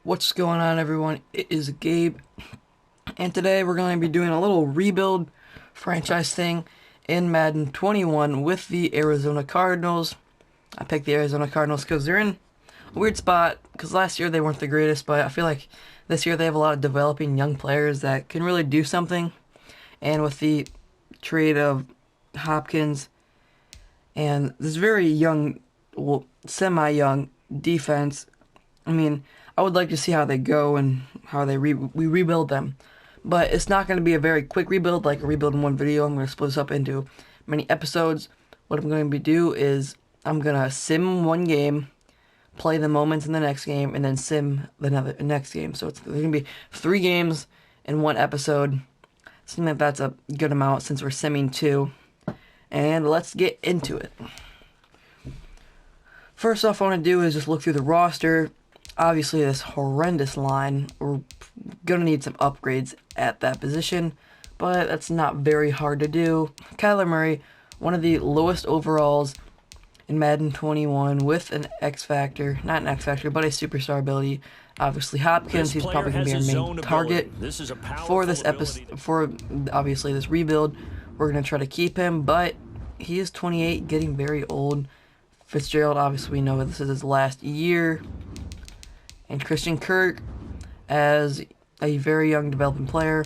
What's going on, everyone? It is Gabe, and today we're going to be doing a little rebuild franchise thing in Madden 21 with the Arizona Cardinals. I picked the Arizona Cardinals because they're in a weird spot, because last year they weren't the greatest, but I feel like this year they have a lot of developing young players that can really do something. And with the trade of Hopkins and this very young, well, semi-young defense, I mean, I would like to see how they go and how we rebuild them. But it's not going to be a very quick rebuild, like a rebuild in one video. I'm going to split this up into many episodes. What I'm going to do is I'm going to sim one game, play the moments in the next game, and then sim the next game. So there's going to be 3 games in one episode. Seems like that's a good amount since we're simming 2. And let's get into it. First off, I want to do is just look through the roster. Obviously, this horrendous line, we're going to need some upgrades at that position, but that's not very hard to do. Kyler Murray, one of the lowest overalls in Madden 21 with an X Factor, not an X Factor, but a superstar ability. Obviously, Hopkins, he's probably going to be our main target for this episode, for obviously this rebuild. We're going to try to keep him, but he is 28, getting very old. Fitzgerald, obviously, we know this is his last year. And Christian Kirk as a very young developing player.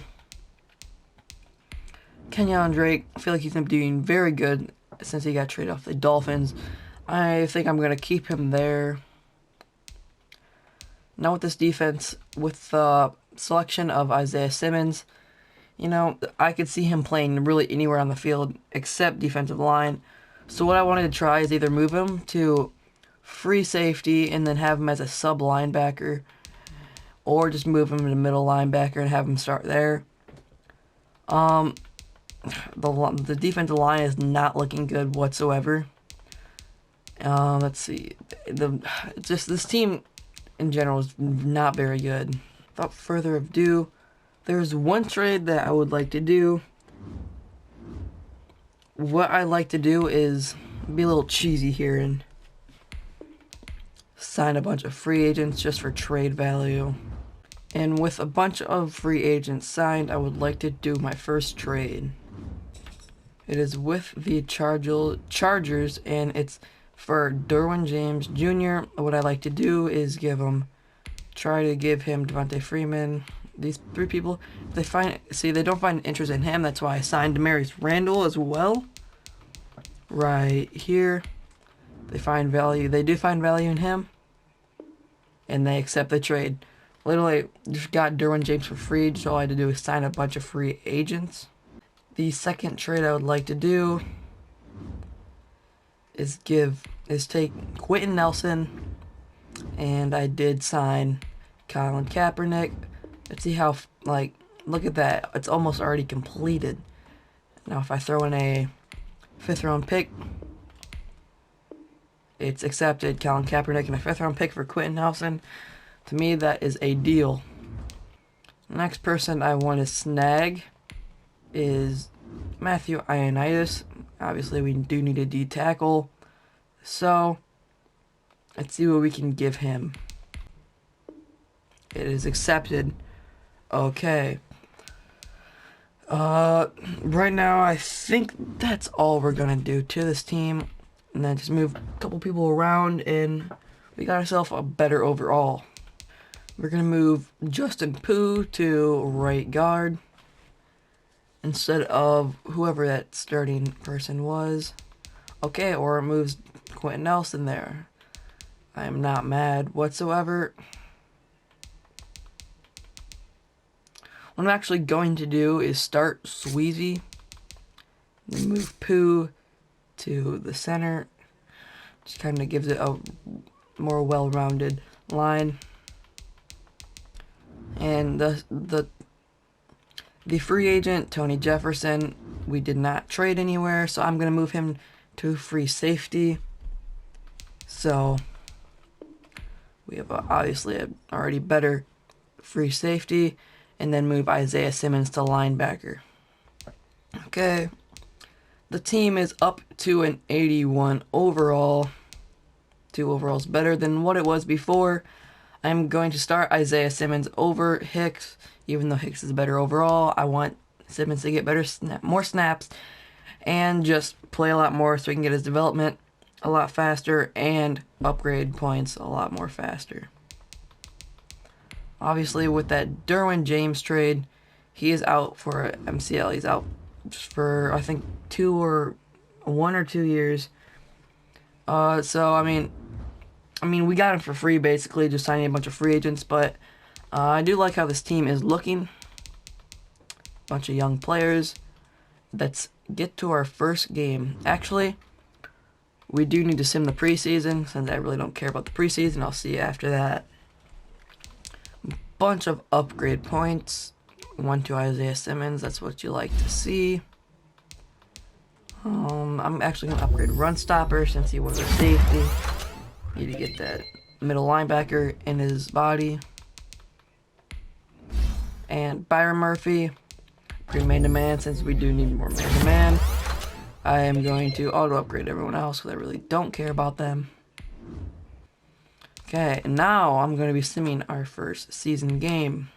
Kenyon Drake, I feel like he's going to be doing very good since he got traded off the Dolphins. I think I'm going to keep him there. Now with this defense, with the selection of Isaiah Simmons, you know, I could see him playing really anywhere on the field except defensive line. So what I wanted to try is either move him to free safety and then have him as a sub linebacker, or just move him to middle linebacker and have him start there. The defensive line is not looking good whatsoever. Let's see, this team in general is not very good. Without further ado, there's one trade that I would like to do. What I like to do is be a little cheesy here and sign a bunch of free agents just for trade value. And with a bunch of free agents signed, I would like to do my first trade. It is with the Chargers, and it's for Derwin James Jr. What I like to do is try to give him Devontae Freeman. These 3 people, they don't find interest in him. That's why I signed Demarius Randall as well. Right here, they do find value in him, and they accept the trade. Literally, just got Derwin James for free. Just all I had to do is sign a bunch of free agents. The second trade I would like to do is take Quenton Nelson, and I did sign Colin Kaepernick. Let's see how, look at that. It's almost already completed. Now if I throw in a 5th round pick, it's accepted. Colin Kaepernick and a 5th round pick for Quenton Nelson. To me, that is a deal. Next person I want to snag is Matthew Ioannidis. Obviously, we do need a D tackle. So, let's see what we can give him. It is accepted. Okay. Right now, I think that's all we're gonna do to this team. And then just move a couple people around, and we got ourselves a better overall. We're gonna move Justin Pugh to right guard instead of whoever that starting person was. Okay, or it moves Quenton Nelson there. I am not mad whatsoever. What I'm actually going to do is start Sweezy, then move Pooh to the center. Just kind of gives it a more well-rounded line. And the free agent, Tony Jefferson, we did not trade anywhere, so I'm going to move him to free safety. So we have obviously a already better free safety. And then move Isaiah Simmons to linebacker. Okay. The team is up to an 81 overall. 2 overalls better than what it was before. I'm going to start Isaiah Simmons over Hicks, even though Hicks is better overall. I want Simmons to get more snaps, and just play a lot more so he can get his development a lot faster and upgrade points a lot more faster. Obviously, with that Derwin James trade, he is out for MCL. He's out just for, I think, 1 or 2 years. So I mean, we got him for free, basically, just signing a bunch of free agents. But I do like how this team is looking. Bunch of young players. Let's get to our first game. Actually, we do need to sim the preseason, since I really don't care about the preseason. I'll see you after that. Bunch of upgrade points. 1 to Isaiah Simmons. That's what you like to see. I'm actually going to upgrade run stopper since he was a safety. Need to get that middle linebacker in his body. And Byron Murphy. Pretty man-to-man, since we do need more man-to-man. I am going to auto-upgrade everyone else because I really don't care about them. Okay, and now I'm going to be simming our first season game.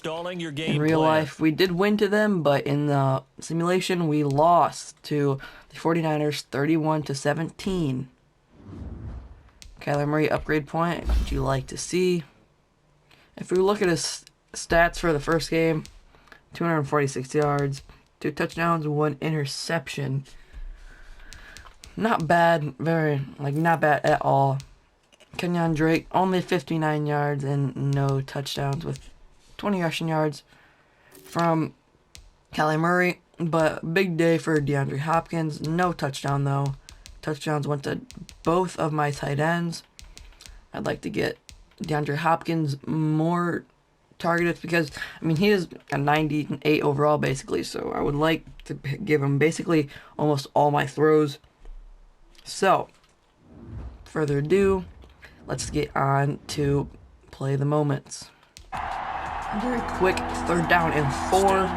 In real life, we did win to them, but in the simulation, we lost to the 49ers 31-17. Kyler Murray upgrade point, what you like to see. If we look at his stats for the first game, 246 yards, 2 touchdowns, 1 interception. Not bad, not bad at all. Kenyon Drake, only 59 yards and no touchdowns, with 20 rushing yards from Kyler Murray. But big day for DeAndre Hopkins. No touchdown, though. Touchdowns went to both of my tight ends. I'd like to get DeAndre Hopkins more targeted because, he is a 98 overall, basically. So I would like to give him basically almost all my throws. So, further ado, let's get on to play the moments. Very quick 3rd down and 4.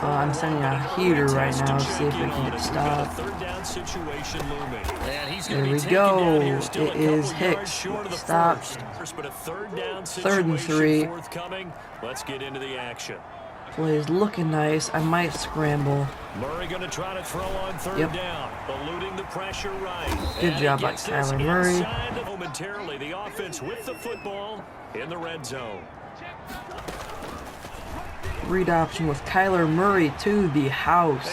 I'm sending a heater right now to see if we can get a stop. There we go. It is Hicks. Stop. 3rd and 3. Let's get into the action. Play is looking nice. I might scramble. Murray going to try to throw on 3rd down, eluding the pressure right. Good job by Kyler Murray. Momentarily, the offense with the football in the red zone. Read option with Kyler Murray to the house.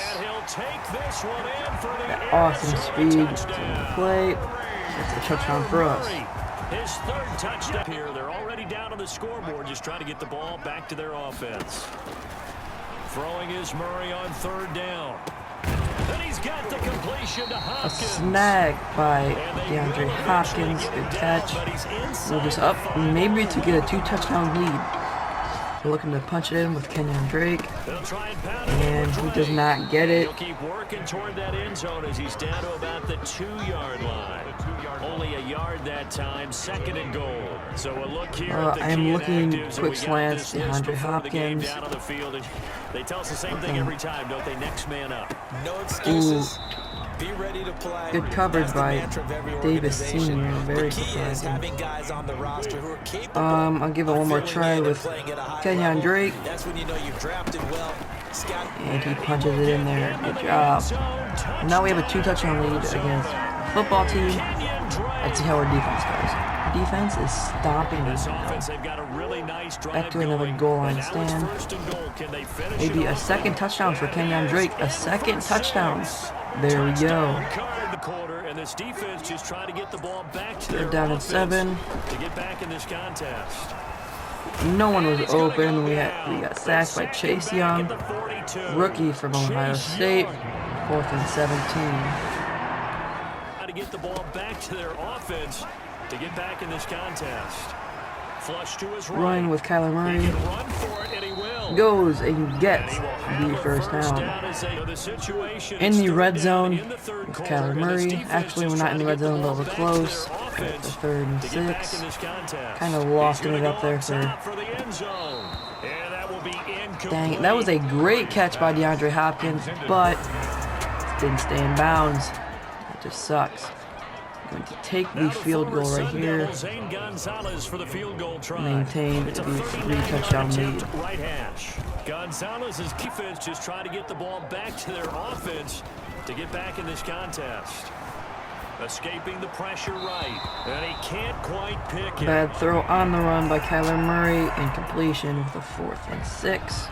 That awesome speed to the play. That's a touchdown for us. His 3rd touchdown here. They're already down on the scoreboard, just trying to get the ball back to their offense. Throwing is Murray on 3rd down. Then he's got the completion to Hopkins. A snag by DeAndre Hopkins. Good catch. We're just up maybe to get a 2-touchdown lead. We're looking to punch it in with Kenyon Drake, and he does not get it. He'll keep working toward that end zone as he's down to about the 2-yard line. Only a yard that time, 2nd and goal. So a look here at the I am looking quick slants, DeAndre Hopkins. They tell us the same thing every time, don't they? Next man up. No excuses. Be ready to play. Good coverage by Davis Sr. Very surprising. I'll give it one more try with Kenyon Drake. And he punches it in there. Good job. Now we have a 2-touchdown lead against a football team. Let's see how our defense goes. Defense is stopping us now. Back to another goal line stand. Maybe a 2nd touchdown for Kenyon Drake. A 2nd touchdown. There we go. They're down at 7. No one was open. We got sacked by Chase Young, rookie from Ohio State. 4th and 17. To get the ball back to their offense to get back in this contest. Flush to his right. Run with Kyler Murray. He can run for it, and he will. Goes and gets the first down. In the red zone with Kyler Murray. Actually, we're not in the red zone, but we're close. At the 3rd and 6. Kind of lofting it up there for... Dang it. That was a great catch by DeAndre Hopkins, but didn't stay in bounds. It just sucks. Going to take the Now field goal right here. Zane Gonzalez for the field goal try. Maintain It's a the 39-yard 3-touchdown lead. attempt, right hash. Gonzalez's defense just trying to get the ball back to their offense to get back in this contest. Escaping the pressure right, and he can't quite pick it. Bad throw on the run by Kyler Murray. Incompletion with a 4th and 6.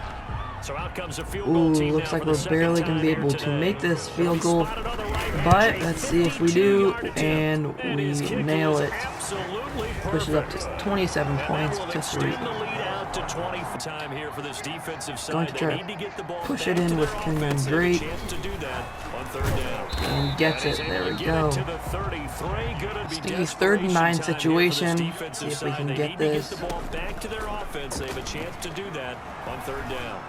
So out comes a field goal team Looks now like for the we're second barely time going to be here able to today. make this field goal. Spotted on the right hash, But a let's see if we do, 32-yard and attempt. we his kick nail was it. absolutely Pushes up perfect. to 27 And that points will to 3. extend the lead out to 20 time here for this defensive side. Going to try They need to get the ball push back it in to with their Quenton offense. They have a Drake. chance to do that on third down. And gets it. And he's There able we to get go. it to the 33. Gonna be Stinky desperation 3rd and 9 time here for this situation. defensive See if we side. can They get need this. to get the ball back to their offense. They have a chance to do that on third down.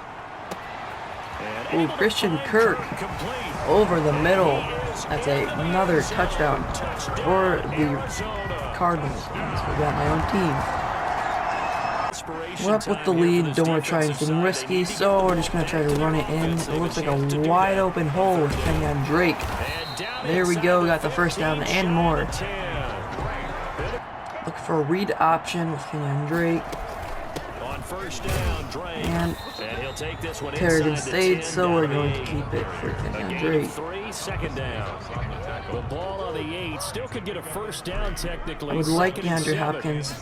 And Ooh, able to Christian find Kirk complete. over the middle. He is That's in the another end zone. touchdown for the Arizona. Cardinals. Almost forgot my own team. Desperation We're up with the time here for lead. this Don't want to try defensive anything side. They risky, need to get so the we're just going to try to run it in. offense. They It have looks like chance to a do wide that open on hole third with down. Kenyon Drake. And down There we inside go. the Got the first down 13, and shy more. of the 10. Look for a read option with Kenyon Drake. On first down, Drake. And he'll take this one Kerrigan inside the stayed, 10, so down we're to going the to 8. keep it for A Kenyon gain Drake. of 3, second down. The ball on the 8. Still could get a first down technically. I would like Second and DeAndre 7. Hopkins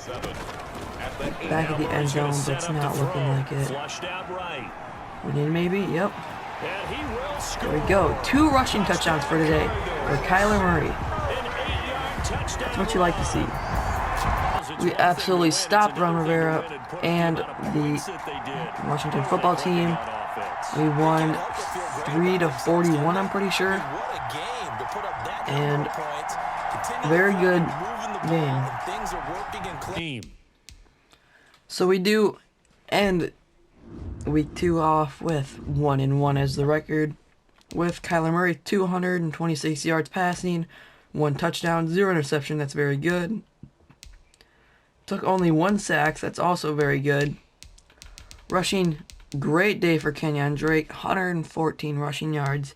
back at the end zone, but it's not looking like it. Flushed out right. We need maybe? Yep. And he will score. There we go. 2 rushing touchdowns for today for Kyler Murray. An 8-yard touchdown. That's what you like to see. We absolutely stopped Ron Rivera and the Washington football team. We won 3-41, I'm pretty sure. And very good game. So we do end week 2 off with 1-1 as the record, with Kyler Murray 226 yards passing, 1 touchdown, 0 interception. That's very good. Took only 1 sack. That's also very good. Rushing, great day for Kenyon Drake. 114 rushing yards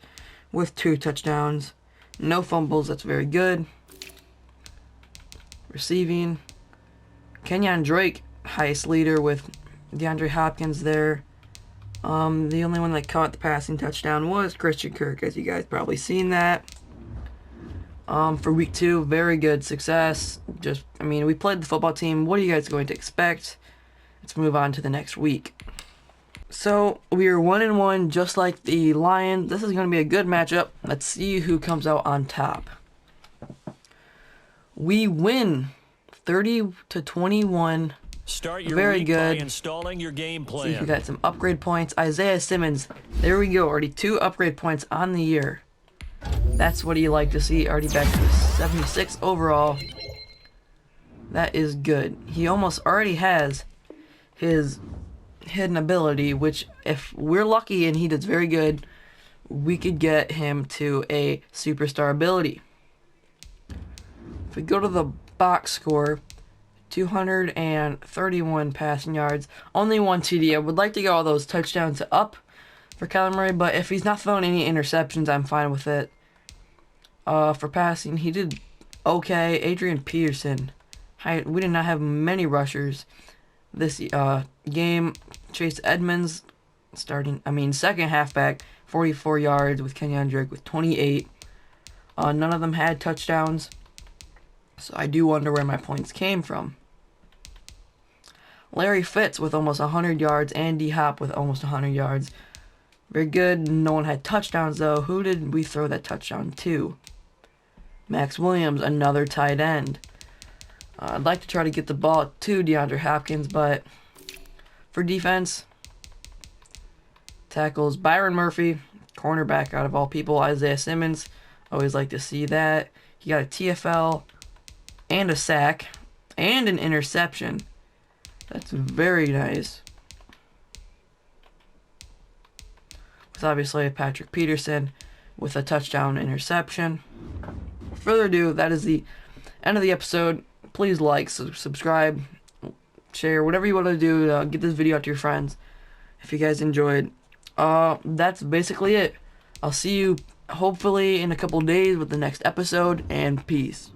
with 2 touchdowns. No fumbles. That's very good. Receiving, Kenyon Drake, highest leader with DeAndre Hopkins there. The only one that caught the passing touchdown was Christian Kirk, as you guys probably seen that. For week 2, very good success. We played the football team. What are you guys going to expect? Let's move on to the next week. So, we are 1-1, just like the Lions. This is going to be a good matchup. Let's see who comes out on top. We win 30-21. Start your Very week good. by installing your game See if we plan. got some upgrade points. Isaiah Simmons. There we go. Already 2 upgrade points on the year. That's what you like to see. Already back to 76 overall. That is good. He almost already has his hidden ability, which if we're lucky and he does very good, we could get him to a superstar ability. If we go to the box score, 231 passing yards, only 1 TD. I would like to get all those touchdowns up for Kyler Murray, but if he's not throwing any interceptions, I'm fine with it. For passing, he did okay. Adrian Peterson. We did not have many rushers this game. Chase Edmonds, second halfback, 44 yards with Kenyon Drake with 28. None of them had touchdowns, so I do wonder where my points came from. Larry Fitz with almost 100 yards, and D-Hop with almost 100 yards. Very good. No one had touchdowns, though. Who did we throw that touchdown to? Max Williams, another tight end. I'd like to try to get the ball to DeAndre Hopkins, but for defense, tackles Byron Murphy, cornerback out of all people, Isaiah Simmons. Always like to see that. He got a TFL and a sack and an interception. That's very nice. With obviously Patrick Peterson with a touchdown interception. Further ado, that is the end of the episode. Please like, subscribe, share, whatever you want to do to get this video out to your friends. If you guys enjoyed, that's basically it. I'll see you hopefully in a couple days with the next episode, and peace.